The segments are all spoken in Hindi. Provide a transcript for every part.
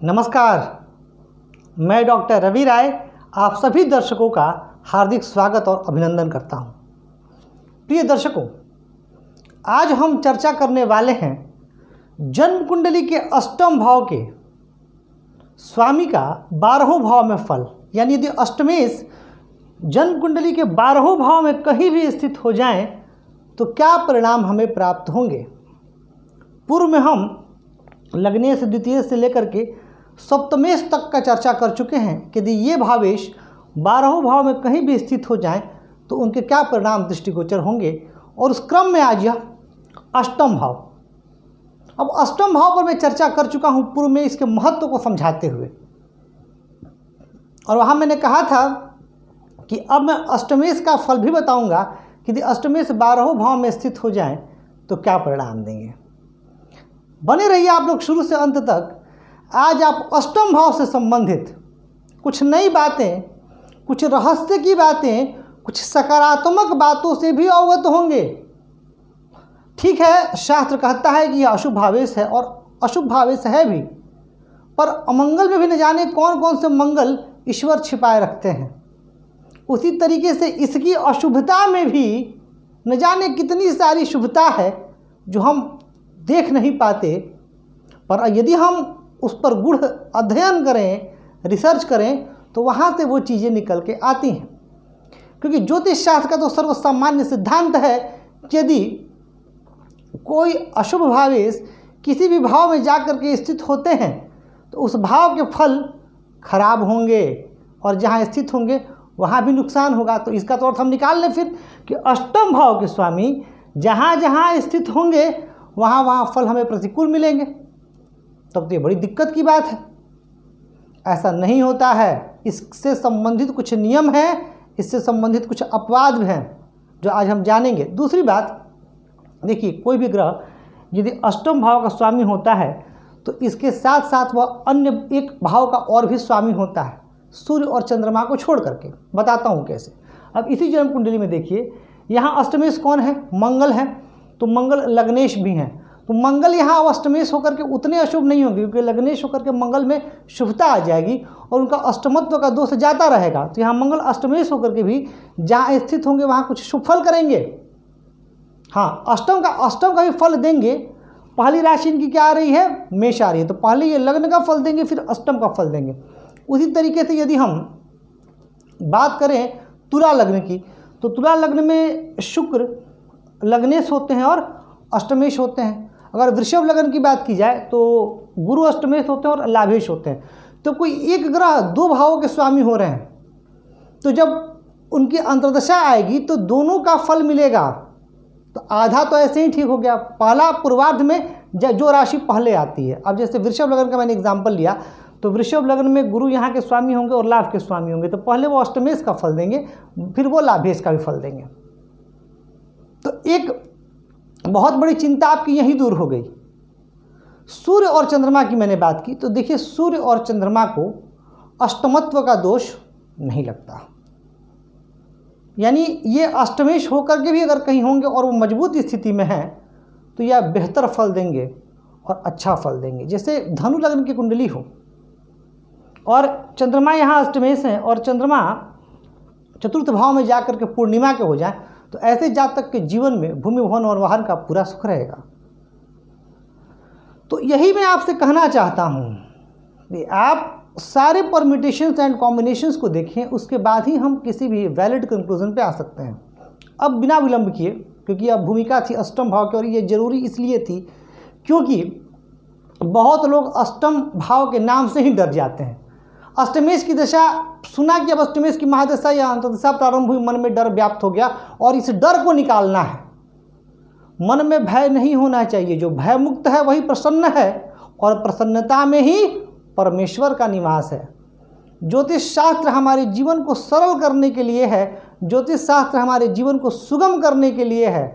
नमस्कार, मैं डॉक्टर रवि राय आप सभी दर्शकों का हार्दिक स्वागत और अभिनंदन करता हूं। प्रिय दर्शकों, आज हम चर्चा करने वाले हैं जन्म कुंडली के अष्टम भाव के स्वामी का 12वें भाव में फल। यानी यदि अष्टमेश जन्म कुंडली के 12वें भाव में कहीं भी स्थित हो जाएं तो क्या परिणाम हमें प्राप्त होंगे। पूर्व में हम लग्नेश द्वितीय से लेकर के सप्तमेश तक का चर्चा कर चुके हैं कि यदि ये भावेश 12वें भाव में कहीं भी स्थित हो जाएं तो उनके क्या परिणाम दृष्टिगोचर होंगे, और उस क्रम में आज यह अष्टम भाव। अब अष्टम भाव पर मैं चर्चा कर चुका हूं पूर्व में इसके महत्व को समझाते हुए, और वहां मैंने कहा था कि अब मैं अष्टमेश का फल भी बताऊंगा कि यदि अष्टमेश 12वें भाव में स्थित हो जाएं तो क्या परिणाम देंगे। बने रहिए आप लोग शुरू से अंत तक। आज आप अष्टम भाव से संबंधित कुछ नई बातें, कुछ रहस्य की बातें, कुछ सकारात्मक बातों से भी अवगत होंगे। ठीक है, शास्त्र कहता है कि यह अशुभ भावेश है और अशुभ भावेश है भी, पर अमंगल में भी न जाने कौन कौन से मंगल ईश्वर छिपाए रखते हैं। उसी तरीके से इसकी अशुभता में भी न जाने कितनी सारी शुभता है जो हम देख नहीं पाते, पर यदि हम उस पर गूढ़ अध्ययन करें, रिसर्च करें, तो वहाँ से वो चीज़ें निकल के आती हैं। क्योंकि ज्योतिष शास्त्र का तो सर्वसामान्य सिद्धांत है कि यदि कोई अशुभ भावेश किसी भी भाव में जाकर के स्थित होते हैं तो उस भाव के फल खराब होंगे, और जहाँ स्थित होंगे वहाँ भी नुकसान होगा। तो इसका तो अर्थ हम निकाल लें फिर कि अष्टम भाव के स्वामी जहाँ जहाँ स्थित होंगे वहाँ वहाँ फल हमें प्रतिकूल मिलेंगे। तब तो ये बड़ी दिक्कत की बात है। ऐसा नहीं होता है। इससे संबंधित कुछ नियम हैं, इससे संबंधित कुछ अपवाद भी हैं जो आज हम जानेंगे। दूसरी बात, देखिए, कोई भी ग्रह यदि अष्टम भाव का स्वामी होता है तो इसके साथ साथ वह अन्य एक भाव का और भी स्वामी होता है, सूर्य और चंद्रमा को छोड़ करके। बताता हूँ कैसे। अब इसी जन्म कुंडली में देखिए, यहाँ अष्टमेश कौन है? मंगल है। तो मंगल लग्नेश भी हैं। तो मंगल यहाँ अष्टमेश होकर के उतने अशुभ नहीं होंगे, क्योंकि लग्नेश होकर के मंगल में शुभता आ जाएगी और उनका अष्टमत्व का दोष जाता रहेगा। तो यहाँ मंगल अष्टमेश होकर के भी जहाँ स्थित होंगे वहाँ कुछ शुभ फल करेंगे। हाँ, अष्टम का भी फल देंगे। पहली राशि इनकी क्या आ रही है? मेष आ रही है। तो पहले ये लग्न का फल देंगे, फिर अष्टम का फल देंगे। उसी तरीके से यदि हम बात करें तुला लग्न की, तो तुला लग्न में शुक्र लग्नेश होते हैं और अष्टमेश होते हैं। अगर वृषभ लग्न की बात की जाए तो गुरु अष्टमेश होते हैं और लाभेश होते हैं। तो कोई एक ग्रह दो भावों के स्वामी हो रहे हैं, तो जब उनकी अंतर्दशा आएगी तो दोनों का फल मिलेगा। तो आधा तो ऐसे ही ठीक हो गया। पहला पूर्वार्ध में जो राशि पहले आती है। अब जैसे वृषभ लग्न का मैंने एग्जाम्पल लिया, तो वृषभ लग्न में गुरु यहाँ के स्वामी होंगे और लाभ के स्वामी होंगे। तो पहले वो अष्टमेश का फल देंगे, फिर वो लाभेश का भी फल देंगे। तो एक बहुत बड़ी चिंता आपकी यहीं दूर हो गई। सूर्य और चंद्रमा की मैंने बात की, तो देखिए, सूर्य और चंद्रमा को अष्टमत्व का दोष नहीं लगता। यानी ये अष्टमेश होकर के भी अगर कहीं होंगे और वो मजबूत स्थिति में हैं तो यह बेहतर फल देंगे और अच्छा फल देंगे। जैसे धनु लग्न की कुंडली हो और चंद्रमा यहाँ अष्टमेश हैं और चंद्रमा चतुर्थ भाव में जाकर के पूर्णिमा के हो जाए, तो ऐसे जातक के जीवन में भूमि भवन और वाहन का पूरा सुख रहेगा। तो यही मैं आपसे कहना चाहता हूँ कि आप सारे परम्यूटेशंस एंड कॉम्बिनेशंस को देखें, उसके बाद ही हम किसी भी वैलिड कंक्लूजन पे आ सकते हैं। अब बिना विलंब किए, क्योंकि अब भूमिका थी अष्टम भाव की, और ये जरूरी इसलिए थी क्योंकि बहुत लोग अष्टम भाव के नाम से ही डर जाते हैं। अष्टमेश की दशा सुना कि अब अष्टमेश की महादशा या अंतदशा प्रारंभ हुई, मन में डर व्याप्त हो गया, और इस डर को निकालना है। मन में भय नहीं होना चाहिए। जो भय मुक्त है वही प्रसन्न है, और प्रसन्नता में ही परमेश्वर का निवास है। ज्योतिष शास्त्र हमारे जीवन को सरल करने के लिए है। ज्योतिष शास्त्र हमारे जीवन को सुगम करने के लिए है,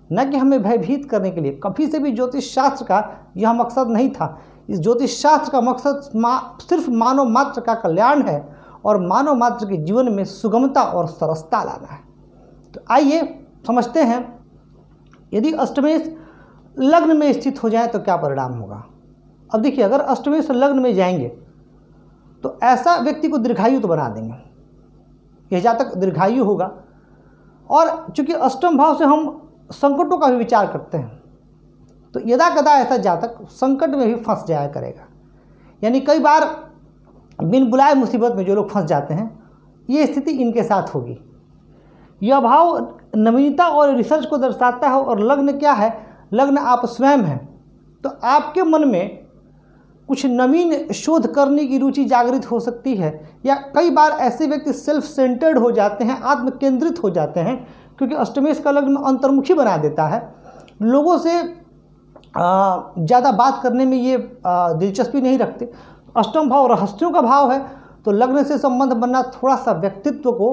न कि हमें भयभीत करने के लिए। कभी से भी ज्योतिष शास्त्र का यह मकसद नहीं था। इस ज्योतिष शास्त्र का मकसद सिर्फ मानव मात्र का कल्याण है और मानव मात्र के जीवन में सुगमता और सरसता लाना है। तो आइए समझते हैं, यदि अष्टमेश लग्न में स्थित हो जाए तो क्या परिणाम होगा। अब देखिए, अगर अष्टमेश लग्न में जाएंगे तो ऐसा व्यक्ति को दीर्घायु तो बना देंगे, यह जातक दीर्घायु होगा। और चूंकि अष्टम भाव से हम संकटों का भी विचार करते हैं, तो यदा कदा ऐसा जातक संकट में भी फंस जाया करेगा। यानी कई बार बिन बुलाए मुसीबत में जो लोग फंस जाते हैं, ये स्थिति इनके साथ होगी। यह भाव नवीनता और रिसर्च को दर्शाता है, और लग्न क्या है, लग्न आप स्वयं हैं। तो आपके मन में कुछ नवीन शोध करने की रुचि जागृत हो सकती है, या कई बार ऐसे व्यक्ति सेल्फ सेंटर्ड हो जाते हैं, आत्म केंद्रित हो जाते हैं, क्योंकि अष्टमेश का लग्न अंतर्मुखी बना देता है। लोगों से ज़्यादा बात करने में ये दिलचस्पी नहीं रखते। अष्टम भाव रहस्यों का भाव है, तो लग्न से संबंध बनना थोड़ा सा व्यक्तित्व को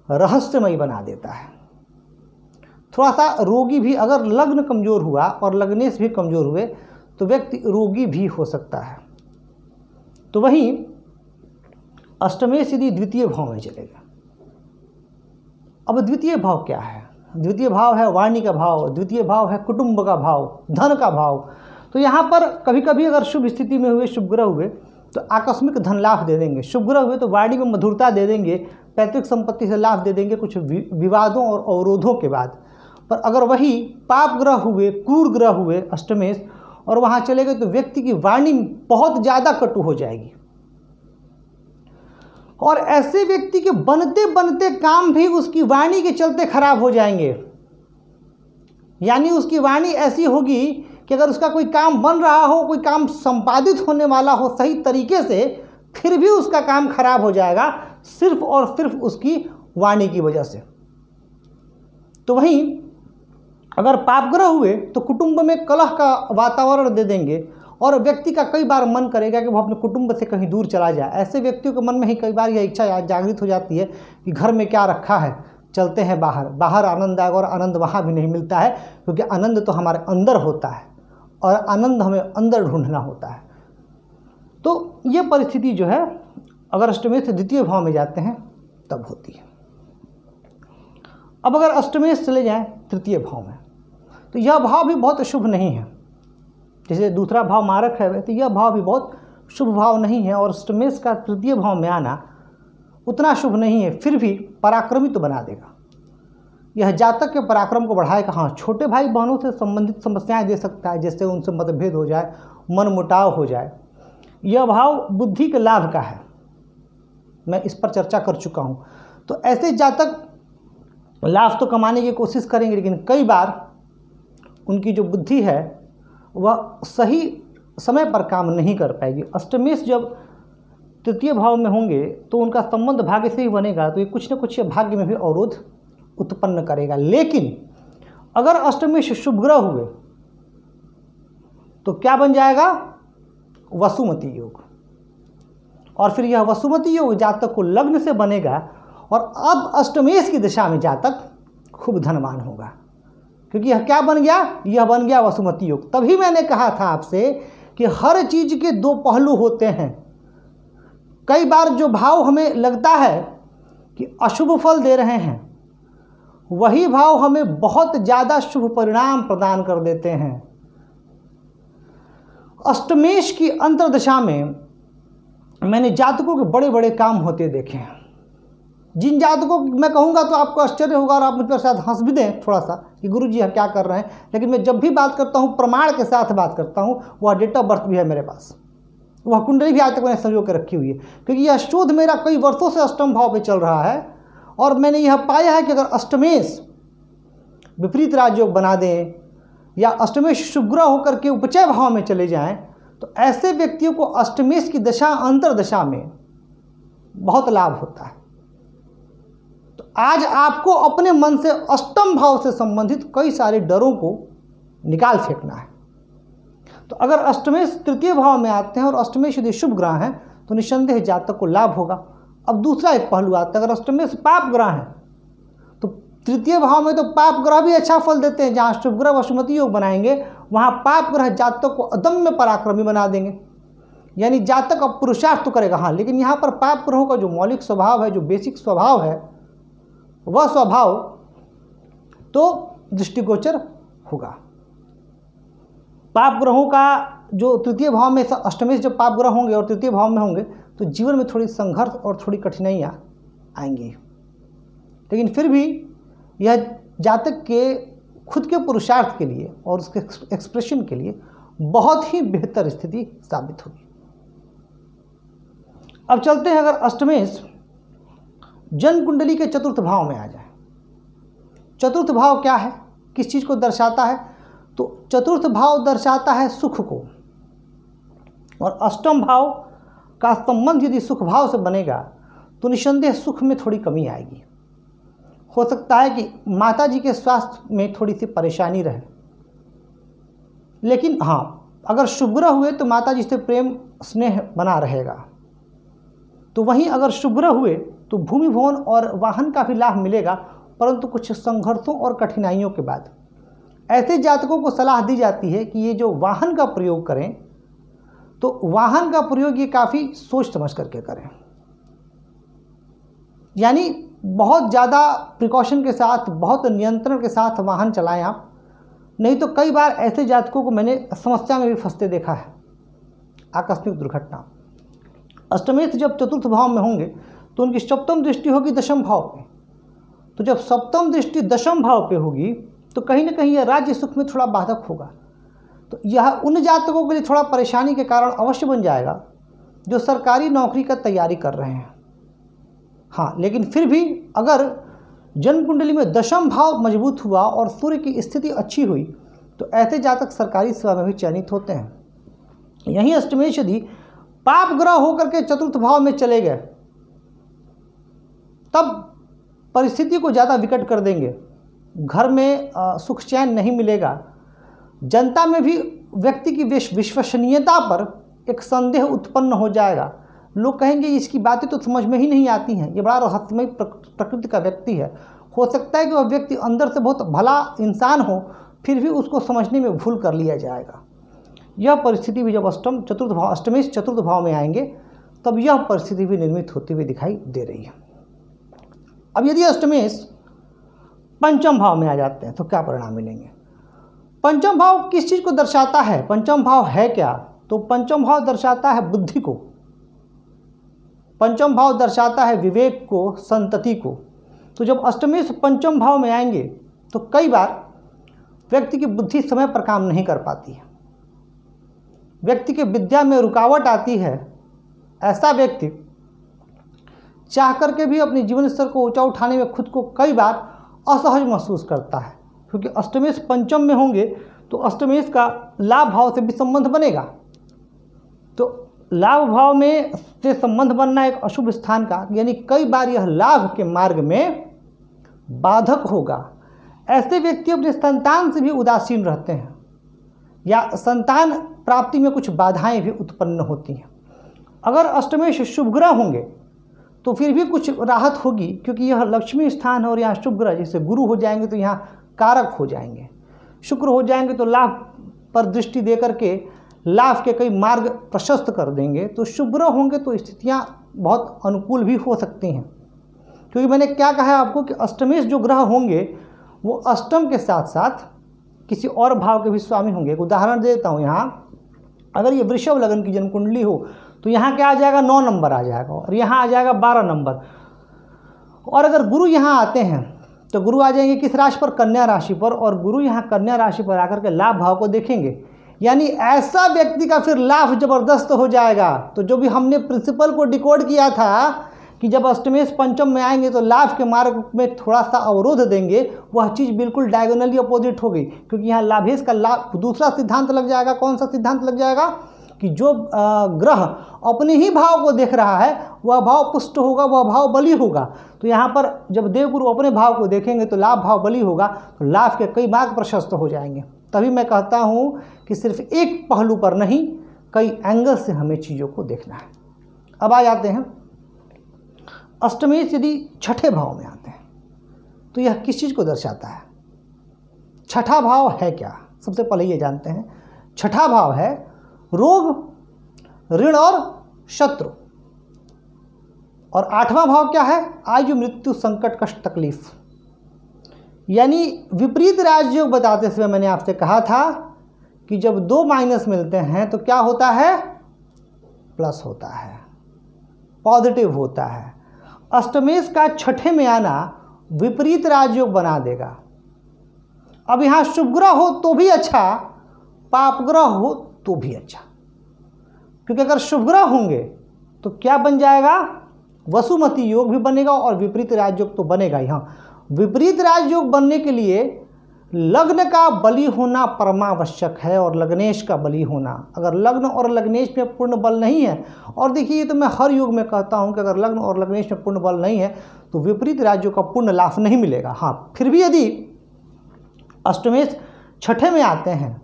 रहस्यमयी बना देता है। थोड़ा सा रोगी भी, अगर लग्न कमज़ोर हुआ और लग्नेश भी कमज़ोर हुए तो व्यक्ति रोगी भी हो सकता है। तो वहीं अष्टमेश यदि द्वितीय भाव में चलेगा, अब द्वितीय भाव क्या है, द्वितीय भाव है वाणी का भाव, द्वितीय भाव है कुटुंब का भाव, धन का भाव। तो यहाँ पर कभी कभी अगर शुभ स्थिति में हुए, शुभ ग्रह हुए तो आकस्मिक धन लाभ दे देंगे, शुभ ग्रह हुए तो वाणी में मधुरता दे देंगे, पैतृक संपत्ति से लाभ दे देंगे कुछ विवादों और अवरोधों के बाद। पर अगर वही पाप ग्रह हुए, क्रूर ग्रह हुए अष्टमेश, और वहाँ चले गए, तो व्यक्ति की वाणी बहुत ज़्यादा कटु हो जाएगी, और ऐसे व्यक्ति के बनते बनते काम भी उसकी वाणी के चलते खराब हो जाएंगे। यानी उसकी वाणी ऐसी होगी कि अगर उसका कोई काम बन रहा हो, कोई काम संपादित होने वाला हो सही तरीके से, फिर भी उसका काम खराब हो जाएगा, सिर्फ और सिर्फ उसकी वाणी की वजह से। तो वहीं अगर पाप ग्रह हुए तो कुटुंब में कलह का वातावरण दे देंगे, और व्यक्ति का कई बार मन करेगा कि वो अपने कुटुंब से कहीं दूर चला जाए। ऐसे व्यक्तियों के मन में ही कई बार यह इच्छा जागृत हो जाती है कि घर में क्या रखा है, चलते हैं बाहर, बाहर आनंद आएगा। और आनंद वहाँ भी नहीं मिलता है, क्योंकि आनंद तो हमारे अंदर होता है, और आनंद हमें अंदर ढूंढना होता है। तो ये परिस्थिति जो है, अगर अष्टमेश से द्वितीय भाव में जाते हैं तब होती है। अब अगर अष्टमेश चले जाएं तृतीय भाव में, तो यह भाव भी बहुत शुभ नहीं है। जैसे दूसरा भाव मारक है, तो यह भाव भी बहुत शुभ भाव नहीं है, और अष्टमेश का तृतीय भाव में आना उतना शुभ नहीं है। फिर भी पराक्रमी तो बना देगा, यह जातक के पराक्रम को बढ़ाएगा। हाँ, छोटे भाई बहनों से संबंधित समस्याएं दे सकता है, जैसे उनसे मतभेद हो जाए, मनमुटाव हो जाए। यह भाव बुद्धि के लाभ का है, मैं इस पर चर्चा कर चुका हूँ। तो ऐसे जातक लाभ तो कमाने की कोशिश करेंगे, लेकिन कई बार उनकी जो बुद्धि है वह सही समय पर काम नहीं कर पाएगी। अष्टमेश जब तृतीय भाव में होंगे तो उनका संबंध भाग्य से ही बनेगा, तो ये कुछ न कुछ भाग्य में भी अवरोध उत्पन्न करेगा। लेकिन अगर अष्टमेश शुभ ग्रह हुए तो क्या बन जाएगा, वसुमती योग। और फिर यह वसुमती योग जातक को लग्न से बनेगा, और अब अष्टमेश की दिशा में जातक खूब धनवान होगा, क्योंकि यह क्या बन गया, यह बन गया वसुमती योग। तभी मैंने कहा था आपसे कि हर चीज के दो पहलू होते हैं। कई बार जो भाव हमें लगता है कि अशुभ फल दे रहे हैं, वही भाव हमें बहुत ज़्यादा शुभ परिणाम प्रदान कर देते हैं। अष्टमेश की अंतर्दशा में मैंने जातकों के बड़े बड़े काम होते देखे हैं। जिन जातकों मैं कहूँगा तो आपको आश्चर्य होगा, और आप मुझ पर शायद हंस भी दें थोड़ा सा कि गुरु जी हम क्या कर रहे हैं, लेकिन मैं जब भी बात करता हूँ प्रमाण के साथ बात करता हूँ। वह डेट ऑफ बर्थ भी है मेरे पास, वह कुंडली भी आज तक मैंने संजो के रखी हुई है, क्योंकि यह शोध मेरा कई वर्षों से अष्टम भाव पे चल रहा है। और मैंने यह पाया है कि अगर अष्टमेश विपरीत राजयोग बना दें, या अष्टमेश शुभ ग्रह होकर के उपचय भाव में चले जाएं, तो ऐसे व्यक्तियों को अष्टमेश की दशा अंतर्दशा में बहुत लाभ होता है। तो आज आपको अपने मन से अष्टम भाव से संबंधित कई सारे डरों को निकाल फेंकना है। तो अगर अष्टमेश तृतीय भाव में आते हैं और अष्टमेश यदि शुभ ग्रह हैं, तो निस्संदेह जातक को लाभ होगा। अब दूसरा एक पहलू आता है, अगर अष्टमेश पाप ग्रह हैं, तो तृतीय भाव में तो पाप ग्रह भी अच्छा फल देते हैं। जहाँ शुभ ग्रह वसुमती योग बनाएंगे, वहाँ पाप ग्रह जातक को अदम्य पराक्रमी बना देंगे। यानी जातक अब पुरुषार्थ तो करेगा, हाँ, लेकिन यहाँ पर पाप ग्रहों का जो मौलिक स्वभाव है, जो बेसिक स्वभाव है, वह स्वभाव तो दृष्टिगोचर होगा। पाप ग्रहों का जो तृतीय भाव में अष्टमेश जब पाप ग्रह होंगे और तृतीय भाव में होंगे तो जीवन में थोड़ी संघर्ष और थोड़ी कठिनाइयाँ आएंगी, लेकिन फिर भी यह जातक के खुद के पुरुषार्थ के लिए और उसके एक्सप्रेशन के लिए बहुत ही बेहतर स्थिति साबित होगी। अब चलते हैं, अगर अष्टमेश जन्म कुंडली के चतुर्थ भाव में आ जाए। चतुर्थ भाव क्या है, किस चीज़ को दर्शाता है? तो चतुर्थ भाव दर्शाता है सुख को, और अष्टम भाव का संबंध यदि सुख भाव से बनेगा तो निस्संदेह सुख में थोड़ी कमी आएगी। हो सकता है कि माता जी के स्वास्थ्य में थोड़ी सी परेशानी रहे, लेकिन हाँ, अगर शुभ ग्रह हुए तो माता जी से प्रेम स्नेह बना रहेगा। तो वहीं अगर शुभ ग्रह हुए तो भूमि भवन और वाहन का भी लाभ मिलेगा, परंतु कुछ संघर्षों और कठिनाइयों के बाद। ऐसे जातकों को सलाह दी जाती है कि ये जो वाहन का प्रयोग करें तो वाहन का प्रयोग ये काफ़ी सोच समझ करके करें, यानी बहुत ज़्यादा प्रिकॉशन के साथ, बहुत नियंत्रण के साथ वाहन चलाएं आप। नहीं तो कई बार ऐसे जातकों को मैंने समस्या में भी फंसते देखा है, आकस्मिक दुर्घटना। अष्टमेश जब चतुर्थ भाव में होंगे तो उनकी सप्तम दृष्टि होगी दशम भाव पे। तो जब सप्तम दृष्टि दशम भाव पे होगी तो कहीं ना कहीं यह राज्य सुख में थोड़ा बाधक होगा। तो यह उन जातकों के लिए थोड़ा परेशानी के कारण अवश्य बन जाएगा जो सरकारी नौकरी का तैयारी कर रहे हैं। हाँ, लेकिन फिर भी अगर जन्म कुंडली में दशम भाव मजबूत हुआ और सूर्य की स्थिति अच्छी हुई तो ऐसे जातक सरकारी सेवा में भी चयनित होते हैं। यहीं अष्टमेश यदि पाप ग्रह होकर के चतुर्थ भाव में चले गए तब परिस्थिति को ज़्यादा विकट कर देंगे। घर में सुख चैन नहीं मिलेगा। जनता में भी व्यक्ति की विश्वसनीयता पर एक संदेह उत्पन्न हो जाएगा। लोग कहेंगे इसकी बातें तो समझ में ही नहीं आती हैं, ये बड़ा रहस्यमय प्रकृति का व्यक्ति है। हो सकता है कि वह व्यक्ति अंदर से बहुत भला इंसान हो, फिर भी उसको समझने में भूल कर लिया जाएगा। यह परिस्थिति भी जब अष्टमेश चतुर्थ भाव में आएंगे तब यह परिस्थिति भी निर्मित होती हुई दिखाई दे रही है। अब यदि अष्टमेश पंचम भाव में आ जाते हैं तो क्या परिणाम मिलेंगे? पंचम भाव किस चीज़ को दर्शाता है? पंचम भाव है क्या? तो पंचम भाव दर्शाता है बुद्धि को, पंचम भाव दर्शाता है विवेक को, संतति को। तो जब अष्टमेश पंचम भाव में आएंगे तो कई बार व्यक्ति की बुद्धि समय पर काम नहीं कर पाती है, व्यक्ति के विद्या में रुकावट आती है। ऐसा व्यक्ति चाह करके भी अपने जीवन स्तर को ऊंचा उठाने में खुद को कई बार असहज महसूस करता है, क्योंकि अष्टमेश पंचम में होंगे तो अष्टमेश का लाभ भाव से भी संबंध बनेगा। तो लाभ भाव में से संबंध बनना एक अशुभ स्थान का, यानी कई बार यह लाभ के मार्ग में बाधक होगा। ऐसे व्यक्ति अपने संतान से भी उदासीन रहते हैं या संतान प्राप्ति में कुछ बाधाएं भी उत्पन्न होती हैं। अगर अष्टमेश शुभ ग्रह होंगे तो फिर भी कुछ राहत होगी, क्योंकि यह लक्ष्मी स्थान है और यहाँ शुभ ग्रह जैसे गुरु हो जाएंगे तो यहाँ कारक हो जाएंगे, शुक्र हो जाएंगे तो लाभ पर दृष्टि दे करके लाभ के कई मार्ग प्रशस्त कर देंगे। तो शुभ ग्रह होंगे तो स्थितियाँ बहुत अनुकूल भी हो सकती हैं, क्योंकि मैंने क्या कहा है आपको कि अष्टमेश जो ग्रह होंगे वो अष्टम के साथ साथ किसी और भाव के भी स्वामी होंगे। एक उदाहरण देता हूँ, यहाँ अगर ये वृषभ लगन की जन्म कुंडली हो तो यहाँ क्या आ जाएगा, 9 नंबर आ जाएगा, और यहाँ आ जाएगा 12 नंबर। और अगर गुरु यहाँ आते हैं तो गुरु आ जाएंगे किस राशि पर, कन्या राशि पर, और गुरु यहाँ कन्या राशि पर आकर के लाभ भाव को देखेंगे। यानी ऐसा व्यक्ति का फिर लाभ जबरदस्त हो जाएगा। तो जो भी हमने प्रिंसिपल को डिकोड किया था कि जब अष्टमेश पंचम में आएंगे तो लाभ के मार्ग में थोड़ा सा अवरोध देंगे, वह चीज़ बिल्कुल डायगोनली अपोजिट होगी, क्योंकि यहाँ लाभेश का लाभ दूसरा सिद्धांत लग जाएगा। कौन सा सिद्धांत लग जाएगा कि जो ग्रह अपने ही भाव को देख रहा है वह भाव पुष्ट होगा, वह भाव बली होगा। तो यहाँ पर जब देवगुरु अपने भाव को देखेंगे तो लाभ भाव बली होगा, तो लाभ के कई मार्ग प्रशस्त हो जाएंगे। तभी मैं कहता हूँ कि सिर्फ एक पहलू पर नहीं, कई एंगल से हमें चीज़ों को देखना है। अब आ जाते हैं अष्टमेश यदि छठे भाव में आते हैं तो यह किस चीज़ को दर्शाता है? छठा भाव है क्या? सबसे पहले ये जानते हैं, छठा भाव है रोग, ऋण और शत्रु। और आठवां भाव क्या है? आयु, मृत्यु, संकट, कष्ट, तकलीफ। यानी विपरीत राजयोग बताते समय मैंने आपसे कहा था कि जब दो माइनस मिलते हैं तो क्या होता है, प्लस होता है, पॉजिटिव होता है। अष्टमेश का छठे में आना विपरीत राजयोग बना देगा। अब यहाँ शुभ ग्रह हो तो भी अच्छा, पाप ग्रह हो तो भी अच्छा, क्योंकि अगर शुभ ग्रह होंगे तो क्या बन जाएगा, वसुमती योग भी बनेगा और विपरीत राजयोग तो बनेगा ही। हाँ, विपरीत राजयोग बनने के लिए लग्न का बली होना परमावश्यक है और लग्नेश का बली होना। अगर लग्न और लग्नेश में पूर्ण बल नहीं है, और देखिए ये तो मैं हर योग में कहता हूं कि अगर लग्न और लग्नेश में पूर्ण बल नहीं है तो विपरीत राज्यों का पूर्ण लाभ नहीं मिलेगा। हाँ, फिर भी यदि अष्टमेश छठे में आते हैं,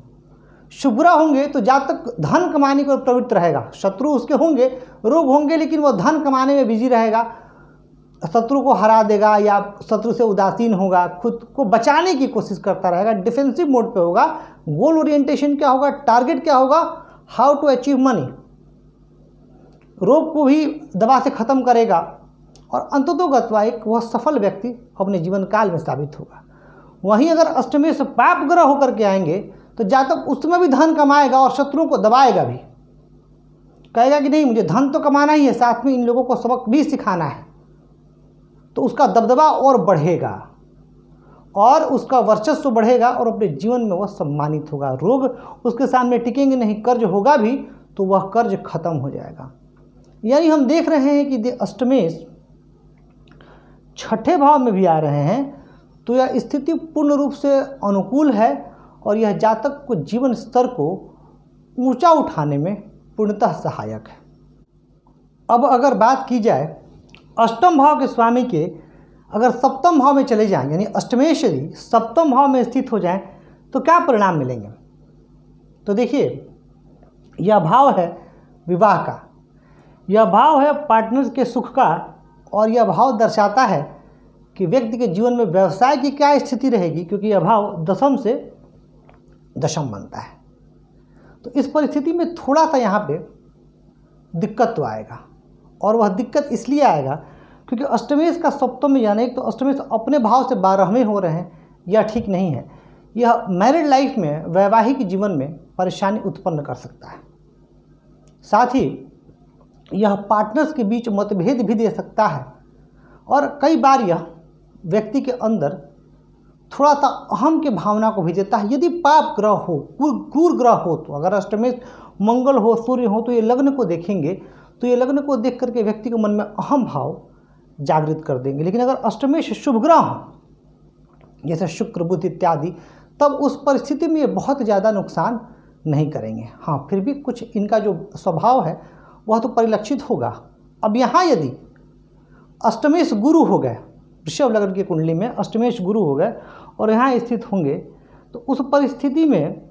शुभ ग्रह होंगे तो जातक धन कमाने को प्रवृत्त रहेगा। शत्रु उसके होंगे, रोग होंगे, लेकिन वह धन कमाने में बिजी रहेगा, शत्रु को हरा देगा या शत्रु से उदासीन होगा, खुद को बचाने की कोशिश करता रहेगा, डिफेंसिव मोड पे होगा। गोल ओरिएंटेशन क्या होगा, टारगेट क्या होगा, हाउ टू अचीव मनी। रोग को भी दवा से खत्म करेगा और अंततोगत्वा एक वह सफल व्यक्ति अपने जीवन काल में साबित होगा। वहीं अगर अष्टमेश पाप ग्रह होकर के आएंगे तो जातक उसमें भी धन कमाएगा और शत्रुओं को दबाएगा भी, कहेगा कि नहीं मुझे धन तो कमाना ही है, साथ में इन लोगों को सबक भी सिखाना है, तो उसका दबदबा और बढ़ेगा और उसका वर्चस्व बढ़ेगा और अपने जीवन में वह सम्मानित होगा। रोग उसके सामने टिकेंगे नहीं, कर्ज होगा भी तो वह कर्ज खत्म हो जाएगा। यानी हम देख रहे हैं कि अष्टमेश छठे भाव में भी आ रहे हैं तो यह स्थिति पूर्ण रूप से अनुकूल है और यह जातक को जीवन स्तर को ऊंचा उठाने में पूर्णतः सहायक है। अब अगर बात की जाए अष्टम भाव के स्वामी के अगर सप्तम भाव में चले जाएं, यानी अष्टमेश यदि सप्तम भाव में स्थित हो जाएं तो क्या परिणाम मिलेंगे। तो देखिए, यह भाव है विवाह का, यह भाव है पार्टनर के सुख का, और यह भाव दर्शाता है कि व्यक्ति के जीवन में व्यवसाय की क्या स्थिति रहेगी, क्योंकि यह भाव दशम से दशम बनता है। तो इस परिस्थिति में थोड़ा सा यहाँ पे दिक्कत तो आएगा, और वह दिक्कत इसलिए आएगा क्योंकि अष्टमेश का सप्तम में जाना, एक तो अष्टमेश अपने भाव से 12वें हो रहे हैं, यह ठीक नहीं है। यह मैरिड लाइफ में, वैवाहिक जीवन में परेशानी उत्पन्न कर सकता है। साथ ही यह पार्टनर्स के बीच मतभेद भी दे सकता है, और कई बार यह व्यक्ति के अंदर थोड़ा सा अहम के भावना को भी देता है। यदि पाप ग्रह हो, क्रूर ग्रह हो, तो अगर अष्टमेश मंगल हो, सूर्य हो, तो ये लग्न को देखेंगे तो ये लग्न को देख करके व्यक्ति के मन में अहम भाव जागृत कर देंगे। लेकिन अगर अष्टमेश शुभ ग्रह हो, जैसे शुक्र, बुध इत्यादि, तब उस परिस्थिति में ये बहुत ज़्यादा नुकसान नहीं करेंगे। हाँ, फिर भी कुछ इनका जो स्वभाव है वह तो परिलक्षित होगा। अब यहाँ यदि अष्टमेश गुरु हो गए, वृषभ लग्न की कुंडली में अष्टमेश गुरु हो गए और यहाँ स्थित होंगे, तो उस परिस्थिति में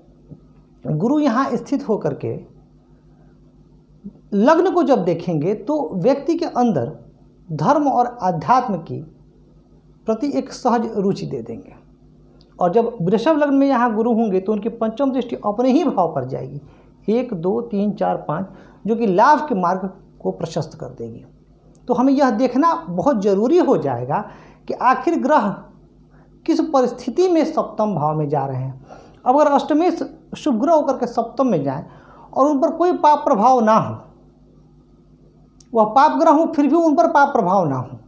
गुरु यहाँ स्थित होकर के लग्न को जब देखेंगे तो व्यक्ति के अंदर धर्म और आध्यात्म की प्रति एक सहज रुचि दे देंगे। और जब वृषभ लग्न में यहाँ गुरु होंगे तो उनकी पंचम दृष्टि अपने ही भाव पर जाएगी, 1, 2, 3, 4, 5, जो कि लाभ के मार्ग को प्रशस्त कर देगी। तो हमें यह देखना बहुत ज़रूरी हो जाएगा कि आखिर ग्रह किस परिस्थिति में सप्तम भाव में जा रहे हैं। अब अगर अष्टमेश शुभ ग्रह होकर के सप्तम में जाएं और उन पर कोई पाप प्रभाव ना हो, वह पाप ग्रह हो फिर भी उन पर पाप प्रभाव ना हो,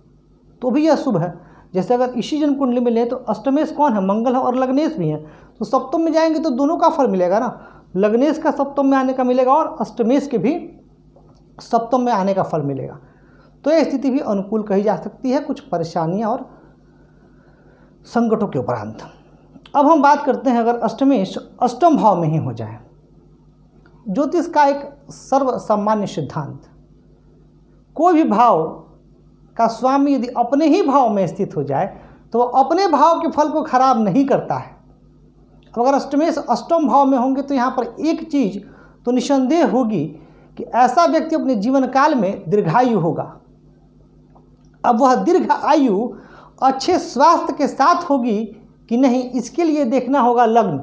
तो भी यह शुभ है। जैसे अगर इसी जन कुंडली में लें तो अष्टमेश कौन है, मंगल है और लग्नेश भी है, तो सप्तम में जाएंगे तो दोनों का फल मिलेगा ना, लग्नेश का सप्तम में आने का मिलेगा और अष्टमेश के भी सप्तम में आने का फल मिलेगा। तो यह स्थिति भी अनुकूल कही जा सकती है, कुछ परेशानियां और संकटों के उपरांत। अब हम बात करते हैं अगर अष्टमेश अष्टम भाव में ही हो जाए। ज्योतिष का एक सर्वसामान्य सिद्धांत, कोई भी भाव का स्वामी यदि अपने ही भाव में स्थित हो जाए तो वह अपने भाव के फल को खराब नहीं करता है। अब अगर अष्टमेश अष्टम भाव में होंगे तो यहाँ पर एक चीज़ तो निसंदेह होगी कि ऐसा व्यक्ति अपने जीवन काल में दीर्घायु होगा। अब वह दीर्घ आयु अच्छे स्वास्थ्य के साथ होगी कि नहीं, इसके लिए देखना होगा लग्न।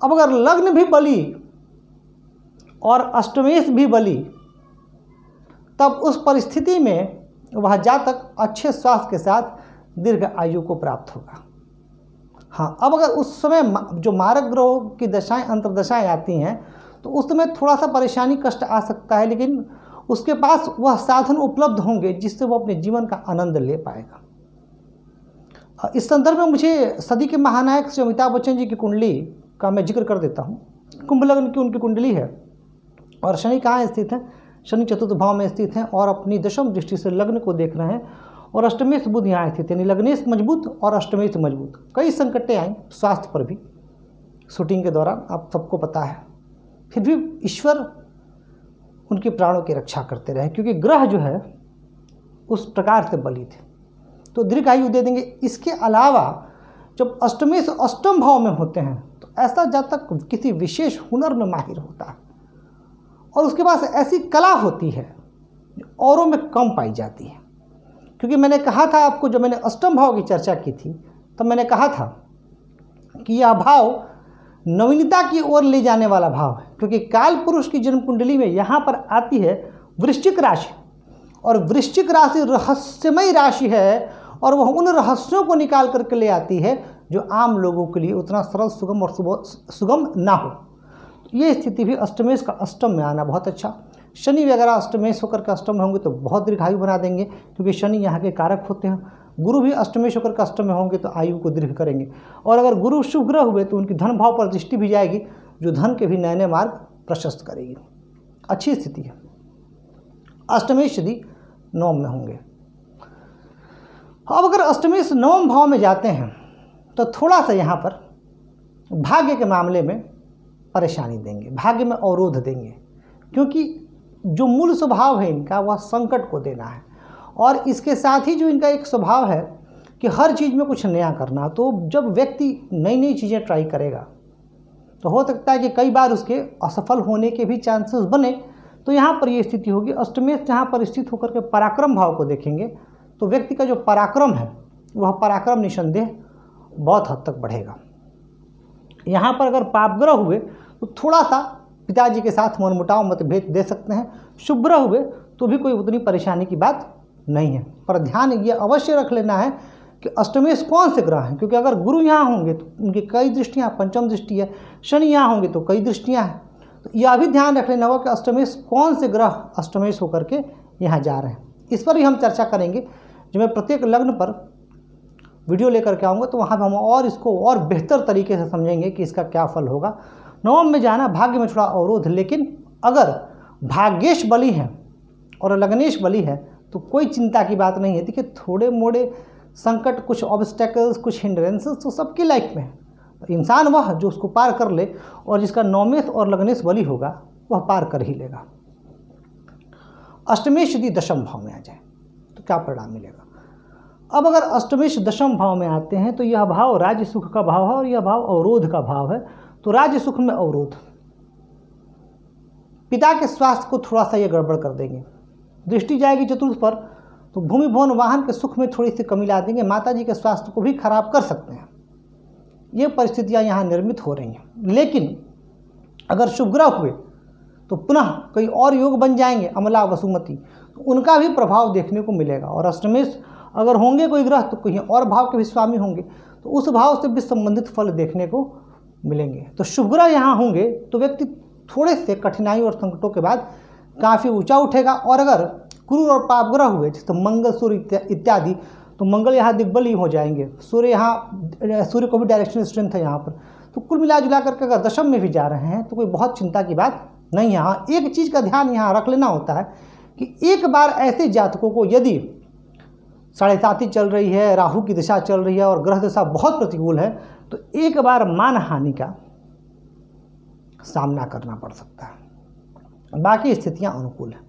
अब अगर लग्न भी बली और अष्टमेश भी बली, तब उस परिस्थिति में वह जातक अच्छे स्वास्थ्य के साथ दीर्घ आयु को प्राप्त होगा। हाँ, अब अगर उस समय जो मारक ग्रहों की दशाएं अंतर्दशाएं आती हैं तो उस समय थोड़ा सा परेशानी कष्ट आ सकता है, लेकिन उसके पास वह साधन उपलब्ध होंगे जिससे वो अपने जीवन का आनंद ले पाएगा। इस संदर्भ में मुझे सदी के महानायक श्री अमिताभ बच्चन जी की कुंडली का मैं जिक्र कर देता हूँ। कुंभ लग्न की उनकी कुंडली है और शनि कहाँ स्थित है? शनि चतुर्थ भाव में स्थित हैं और अपनी दशम दृष्टि से लग्न को देख रहे हैं और अष्टमेश बुध यहाँ स्थित है, यानी लग्नेश मजबूत और अष्टमेश मजबूत। कई संकटें आई स्वास्थ्य पर भी शूटिंग के दौरान, आप सबको पता है, फिर भी ईश्वर उनके प्राणों की रक्षा करते रहे क्योंकि ग्रह जो है उस प्रकार से बली थे, तो दीर्घायु दे देंगे। इसके अलावा जब अष्टमेश अष्टम भाव में होते हैं तो ऐसा जातक किसी विशेष हुनर में माहिर होता है और उसके पास ऐसी कला होती है जो औरों में कम पाई जाती है। क्योंकि मैंने कहा था आपको, जब मैंने अष्टम भाव की चर्चा की थी तब मैंने कहा था कि यह भाव नवीनता की ओर ले जाने वाला भाव है, क्योंकि काल पुरुष की जन्म कुंडली में यहाँ पर आती है वृश्चिक राशि और वृश्चिक राशि रहस्यमयी राशि है और वह उन रहस्यों को निकाल करके ले आती है जो आम लोगों के लिए उतना सरल सुगम और सुगम ना हो। ये स्थिति भी अष्टमेश का अष्टम में आना बहुत अच्छा। शनि वगैरह अष्टमेश होकर के अष्टम में होंगे तो बहुत दीर्घायु बना देंगे क्योंकि शनि यहाँ के कारक होते हैं। गुरु भी अष्टमेश होकर के अष्टम में होंगे तो आयु को दीर्घ करेंगे और अगर गुरु शुभ ग्रह हुए तो उनकी धन भाव पर दृष्टि भी जाएगी जो धन के भी नए नए मार्ग प्रशस्त करेगी। अच्छी स्थिति है। अष्टमेश यदि नवम में होंगे, अब अगर अष्टमेश नवम भाव में जाते हैं तो थोड़ा सा यहाँ पर भाग्य के मामले में परेशानी देंगे, भाग्य में अवरोध देंगे, क्योंकि जो मूल स्वभाव है इनका वह संकट को देना है और इसके साथ ही जो इनका एक स्वभाव है कि हर चीज़ में कुछ नया करना। तो जब व्यक्ति नई नई चीज़ें ट्राई करेगा तो हो सकता है कि कई बार उसके असफल होने के भी चांसेस बने। तो यहाँ पर ये स्थिति होगी। अष्टमेश जहाँ पर स्थित होकर के पराक्रम भाव को देखेंगे तो व्यक्ति का जो पराक्रम है वह पराक्रम निसंदेह बहुत हद तक बढ़ेगा। यहाँ पर अगर पाप ग्रह हुए तो थोड़ा सा पिताजी के साथ मनमुटाव मतभेद दे सकते हैं। शुभ ग्रह हुए तो भी कोई उतनी परेशानी की बात नहीं है, पर ध्यान ये अवश्य रख लेना है कि अष्टमेश कौन से ग्रह हैं, क्योंकि अगर गुरु यहाँ होंगे तो उनकी कई दृष्टियाँ, पंचम दृष्टि है, शनि यहाँ होंगे तो कई दृष्टियाँ हैं। तो यह भी ध्यान रख लेना होगा कि अष्टमेश कौन से ग्रह अष्टमेश होकर के यहाँ जा रहे हैं। इस पर भी हम चर्चा करेंगे। जो मैं प्रत्येक लग्न पर वीडियो लेकर के आऊँगा तो वहाँ पर हम और इसको और बेहतर तरीके से समझेंगे कि इसका क्या फल होगा। नवम में जाना भाग्य में थोड़ा अवरोध, लेकिन अगर भाग्येश बली है और लग्नेश बली है तो कोई चिंता की बात नहीं है। देखिए थोड़े मोड़े संकट, कुछ ऑब्स्टेकल्स, कुछ हिंड्रेंसेस तो सबकी लाइफ में है। तो इंसान वह जो उसको पार कर ले और जिसका नवमेश और लग्नेश बली होगा वह पार कर ही लेगा। अष्टमेश यदि दशम भाव में आ जाए तो क्या परिणाम मिलेगा? अब अगर अष्टमेश दशम भाव में आते हैं तो यह भाव राज्य सुख का भाव है और यह भाव अवरोध का भाव है। तो राज्य सुख में अवरोध, पिता के स्वास्थ्य को थोड़ा सा ये गड़बड़ कर देंगे। दृष्टि जाएगी चतुर्थ पर तो भूमि भवन वाहन के सुख में थोड़ी सी कमी ला देंगे। माता जी के स्वास्थ्य को भी खराब कर सकते हैं। ये परिस्थितियां यहाँ निर्मित हो रही हैं। लेकिन अगर शुभ ग्रह हुए तो पुनः कई और योग बन जाएंगे, अमला वसुमती, तो उनका भी प्रभाव देखने को मिलेगा। और अष्टमेश अगर होंगे कोई ग्रह तो कहीं और भाव के भी स्वामी होंगे तो उस भाव से भी संबंधित फल देखने को मिलेंगे। तो शुभ ग्रह यहाँ होंगे तो व्यक्ति थोड़े से कठिनाई और संकटों के बाद काफ़ी ऊंचा उठेगा। और अगर क्रूर और पाप ग्रह हुए जैसे मंगल, सूर्य इत्यादि, तो मंगल यहाँ दिग्बली हो जाएंगे। सूर्य को भी डायरेक्शन स्ट्रेंथ है यहाँ पर। तो कुल मिला जुला करके अगर दशम में भी जा रहे हैं तो कोई बहुत चिंता की बात नहीं है। यहाँ एक चीज़ का ध्यान यहाँ रख लेना होता है कि एक बार ऐसे जातकों को यदि 7.5 चल रही है, राहु की दिशा चल रही है और ग्रह दिशा बहुत प्रतिकूल है तो एक बार मान हानि का सामना करना पड़ सकता है। बाकी स्थितियां अनुकूल हैं।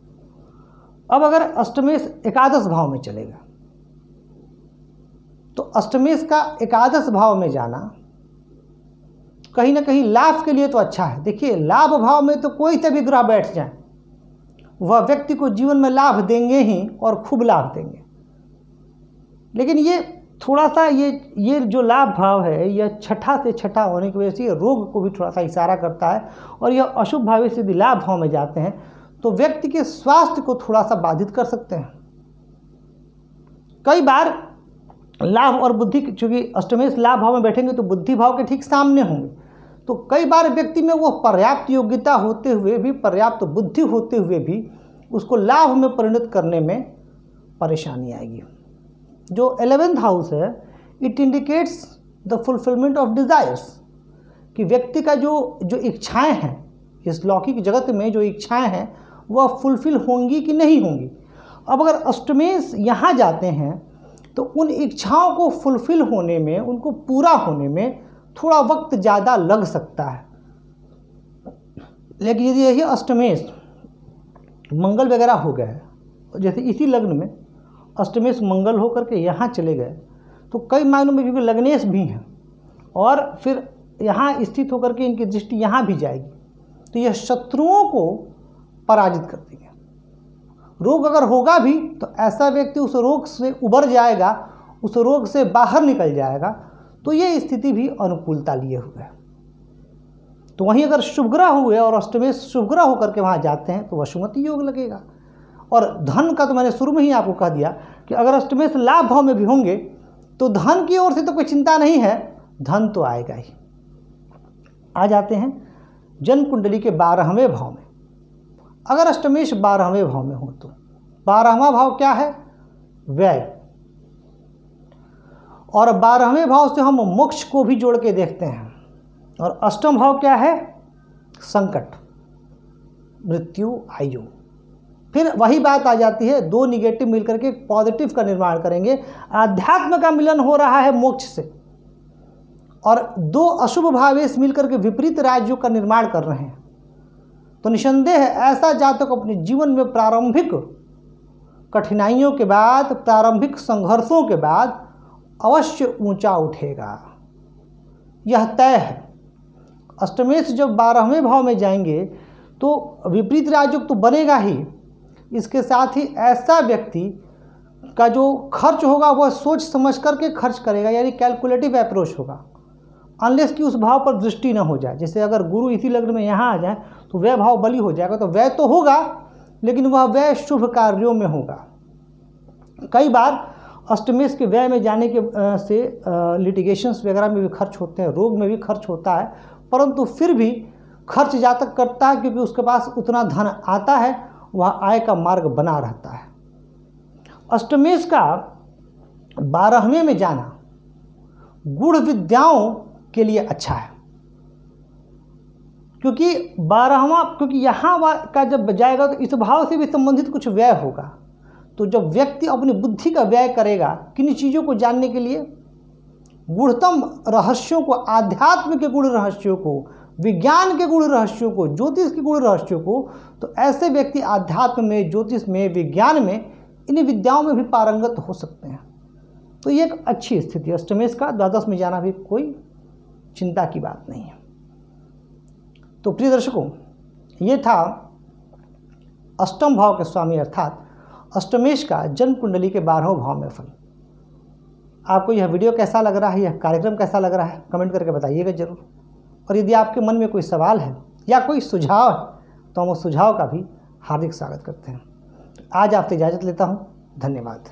अब अगर अष्टमेश एकादश भाव में चलेगा तो अष्टमेश का एकादश भाव में जाना कहीं ना कहीं लाभ के लिए तो अच्छा है। देखिए लाभ भाव में तो कोई से भी ग्रह बैठ जाए वह व्यक्ति को जीवन में लाभ देंगे ही और खूब लाभ देंगे। लेकिन ये थोड़ा सा ये जो लाभ भाव है यह छठा से छठा होने की वजह से रोग को भी थोड़ा सा इशारा करता है। और यह अशुभ भाव से यदि लाभ भाव में जाते हैं तो व्यक्ति के स्वास्थ्य को थोड़ा सा बाधित कर सकते हैं। कई बार लाभ और बुद्धि, चूँकि अष्टमेश लाभ भाव में बैठेंगे तो बुद्धि भाव के ठीक सामने होंगे, तो कई बार व्यक्ति में वो पर्याप्त योग्यता होते हुए भी, पर्याप्त बुद्धि होते हुए भी उसको लाभ में परिणत करने में परेशानी आएगी। जो 11th हाउस है, it indicates the fulfilment of desires, कि व्यक्ति का जो इच्छाएं हैं, इस लौकिक जगत में जो इच्छाएं हैं वह फुलफिल होंगी कि नहीं होंगी। अब अगर अष्टमेश यहाँ जाते हैं तो उन इच्छाओं को फुलफिल होने में, उनको पूरा होने में थोड़ा वक्त ज़्यादा लग सकता है। लेकिन यदि यही अष्टमेश मंगल वगैरह हो गए, जैसे इसी लग्न में अष्टमेश मंगल हो करके यहाँ चले गए, तो कई मायनों में, क्योंकि लग्नेश भी हैं और फिर यहाँ स्थित होकर के इनकी दृष्टि यहाँ भी जाएगी, तो यह शत्रुओं को पराजित कर देंगे। रोग अगर होगा भी तो ऐसा व्यक्ति उस रोग से उबर जाएगा, उस रोग से बाहर निकल जाएगा, तो ये स्थिति भी अनुकूलता लिए हुए है। तो वहीं अगर शुभ ग्रह हुए और अष्टमेश शुभ ग्रह होकर के वहाँ जाते हैं तो वसुमती योग लगेगा। और धन का तो मैंने शुरू में ही आपको कह दिया कि अगर अष्टमेश लाभ भाव में भी होंगे तो धन की ओर से तो कोई चिंता नहीं है, धन तो आएगा ही। आ जाते हैं जन्म कुंडली के 12वें भाव में। अगर अष्टमेश 12वें भाव में हो तो 12वां भाव क्या है? व्यय। और 12वें भाव से हम मोक्ष को भी जोड़ के देखते हैं। और अष्टम भाव क्या है? संकट, मृत्यु, आयु। फिर वही बात आ जाती है, दो निगेटिव मिलकर के एक पॉजिटिव का निर्माण करेंगे। आध्यात्म का मिलन हो रहा है मोक्ष से, और दो अशुभ भावेश मिलकर के विपरीत राज्यों का निर्माण कर रहे हैं। तो निसंदेह ऐसा जातक अपने जीवन में प्रारंभिक कठिनाइयों के बाद, प्रारंभिक संघर्षों के बाद अवश्य ऊंचा उठेगा, यह तय है। अष्टमेश जब 12वें भाव में जाएंगे तो विपरीत राजयोग तो बनेगा ही, इसके साथ ही ऐसा व्यक्ति का जो खर्च होगा वह सोच समझ करके खर्च करेगा, यानी कैलकुलेटिव अप्रोच होगा, अनलेस कि उस भाव पर दृष्टि न हो जाए। जैसे अगर गुरु इसी लग्न में यहाँ आ जाए तो व्यय भाव बली हो जाएगा, तो व्यय तो होगा लेकिन वह व्यय शुभ कार्यों में होगा। कई बार अष्टमेश के व्यय में जाने के से लिटिगेशंस वगैरह में भी खर्च होते हैं, रोग में भी खर्च होता है, परंतु फिर भी खर्च जातक करता है क्योंकि उसके पास उतना धन आता है, वह आय का मार्ग बना रहता है। अष्टमेश का 12वें में जाना गूढ़ विद्याओं के लिए अच्छा है, क्योंकि 12वां, क्योंकि यहाँ का जब जाएगा तो इस भाव से भी संबंधित कुछ व्यय होगा। तो जब व्यक्ति अपनी बुद्धि का व्यय करेगा किन चीज़ों को जानने के लिए, गूढ़तम रहस्यों को, आध्यात्म के गूढ़ रहस्यों को, विज्ञान के गूढ़ रहस्यों को, ज्योतिष के गूढ़ रहस्यों को, तो ऐसे व्यक्ति आध्यात्म में, ज्योतिष में, विज्ञान में, इन विद्याओं में भी पारंगत हो सकते हैं। तो ये एक अच्छी स्थिति, अष्टमेश का द्वादश में जाना भी कोई चिंता की बात नहीं है। तो प्रिय दर्शकों, ये था अष्टम भाव के स्वामी अर्थात अष्टमेश का जन्म कुंडली के 12वें भाव में फल। आपको यह वीडियो कैसा लग रहा है, यह कार्यक्रम कैसा लग रहा है, कमेंट करके बताइएगा जरूर। और यदि आपके मन में कोई सवाल है या कोई सुझाव है तो हम उस सुझाव का भी हार्दिक स्वागत करते हैं। आज आपसे इजाज़त लेता हूँ। धन्यवाद।